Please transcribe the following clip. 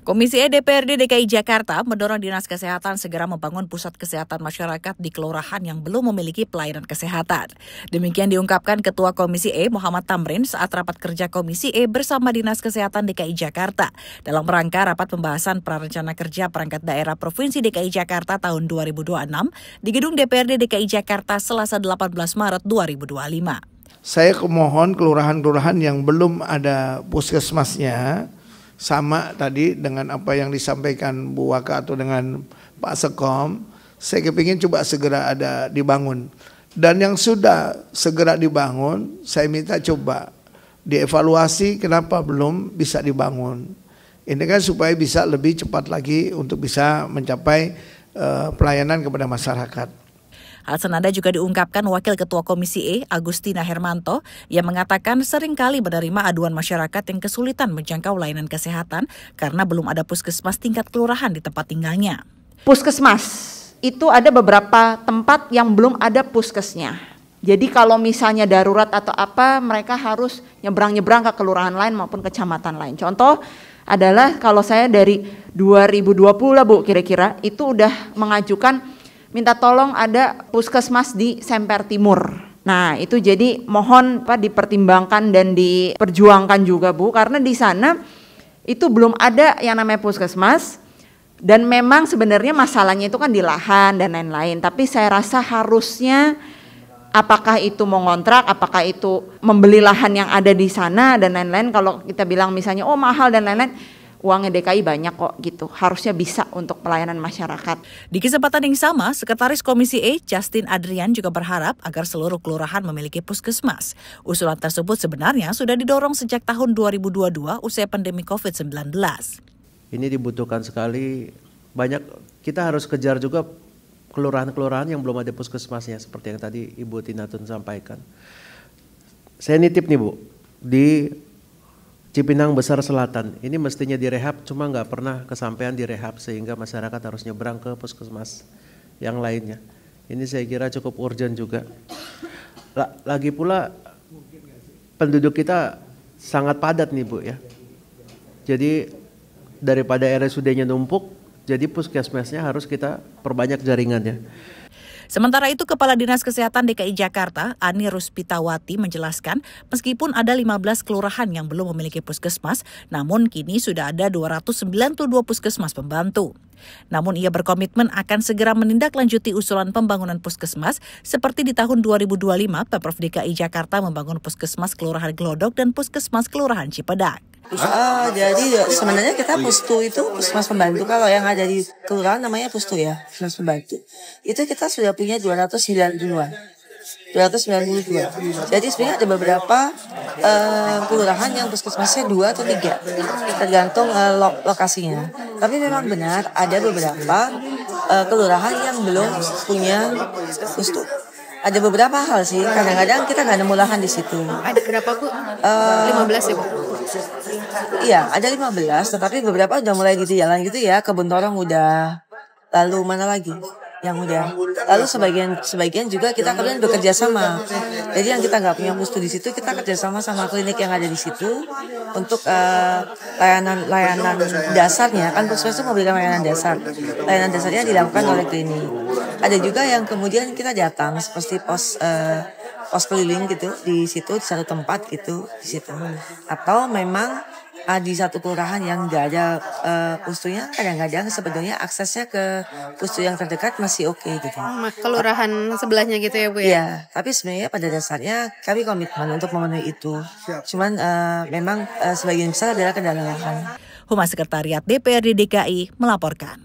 Komisi E DPRD DKI Jakarta mendorong Dinas Kesehatan segera membangun pusat kesehatan masyarakat di kelurahan yang belum memiliki pelayanan kesehatan. Demikian diungkapkan Ketua Komisi E Muhammad Tamrin saat rapat kerja Komisi E bersama Dinas Kesehatan DKI Jakarta dalam rangka rapat pembahasan prarencana kerja perangkat daerah Provinsi DKI Jakarta tahun 2026 di Gedung DPRD DKI Jakarta Selasa 18 Maret 2025. Saya mohon kelurahan-kelurahan yang belum ada puskesmasnya, sama tadi dengan apa yang disampaikan Bu Waka atau dengan Pak Sekom, saya kepingin coba segera ada dibangun. Dan yang sudah segera dibangun, saya minta coba dievaluasi kenapa belum bisa dibangun. Ini kan supaya bisa lebih cepat lagi untuk bisa mencapai pelayanan kepada masyarakat. Hal senada juga diungkapkan Wakil Ketua Komisi E, Agustina Hermanto, yang mengatakan seringkali menerima aduan masyarakat yang kesulitan menjangkau layanan kesehatan karena belum ada puskesmas tingkat kelurahan di tempat tinggalnya. Puskesmas, itu ada beberapa tempat yang belum ada puskesnya. Jadi kalau misalnya darurat atau apa, mereka harus nyebrang-nyebrang ke kelurahan lain maupun kecamatan lain. Contoh adalah kalau saya dari 2020 lah Bu, kira-kira, itu udah mengajukan minta tolong ada puskesmas di Semper Timur. Nah itu jadi mohon dipertimbangkan dan diperjuangkan juga Bu, karena di sana itu belum ada yang namanya puskesmas. Dan memang sebenarnya masalahnya itu kan di lahan dan lain-lain. Tapi saya rasa harusnya apakah itu mau ngontrak, apakah itu membeli lahan yang ada di sana dan lain-lain. Kalau kita bilang misalnya oh mahal dan lain-lain, uangnya DKI banyak kok gitu, harusnya bisa untuk pelayanan masyarakat. Di kesempatan yang sama, Sekretaris Komisi E Justin Adrian juga berharap agar seluruh kelurahan memiliki puskesmas. Usulan tersebut sebenarnya sudah didorong sejak tahun 2022 usai pandemi COVID-19. Ini dibutuhkan sekali, banyak kita harus kejar juga kelurahan-kelurahan yang belum ada puskesmasnya seperti yang tadi Ibu Tina Tun sampaikan. Saya nitip nih Bu, di Cipinang Besar Selatan, ini mestinya direhab, cuma nggak pernah kesampaian direhab sehingga masyarakat harus nyebrang ke puskesmas yang lainnya. Ini saya kira cukup urgent juga. Lagi pula penduduk kita sangat padat nih Bu ya. Jadi daripada RSUD-nya numpuk, jadi puskesmasnya harus kita perbanyak jaringannya. Sementara itu, Kepala Dinas Kesehatan DKI Jakarta, Ani Ruspitawati menjelaskan, meskipun ada 15 kelurahan yang belum memiliki puskesmas, namun kini sudah ada 292 puskesmas pembantu. Namun ia berkomitmen akan segera menindaklanjuti usulan pembangunan puskesmas, seperti di tahun 2025, Pemprov DKI Jakarta membangun puskesmas Kelurahan Glodok dan puskesmas Kelurahan Cipedak. Jadi sebenarnya kita pustu itu puskesmas pembantu, kalau yang ada di kelurahan namanya pustu ya, puskesmas pembantu. Itu kita sudah punya 292. Jadi sebenarnya ada beberapa kelurahan yang puskesmasnya 2 atau 3, tergantung lokasinya. Tapi memang benar ada beberapa kelurahan yang belum punya pustu. Ada beberapa hal sih, kadang-kadang kita nggak nemu lahan di situ. Ada berapa Bu? 15 ya Bu? Iya, ada 15, tetapi beberapa udah mulai di jalan gitu ya. Kebun Torong udah, lalu mana lagi yang udah. Lalu sebagian juga kita kemudian bekerja sama. Jadi yang kita nggak punya pustu di situ, kita kerjasama sama klinik yang ada di situ untuk layanan dasarnya. Kan puskesmas itu memberikan layanan dasar. Layanan dasarnya dilakukan oleh klinik. Ada juga yang kemudian kita datang seperti pos keliling gitu di situ, di satu tempat gitu di situ. Atau memang di satu kelurahan yang nggak ada pustunya, kadang-kadang sebetulnya aksesnya ke pustu yang terdekat masih oke gitu. Kelurahan sebelahnya gitu ya Bu ya? Iya, tapi sebenarnya pada dasarnya kami komitmen untuk memenuhi itu. Cuman memang sebagian besar adalah kendala lahan. Humas Sekretariat DPRD DKI melaporkan.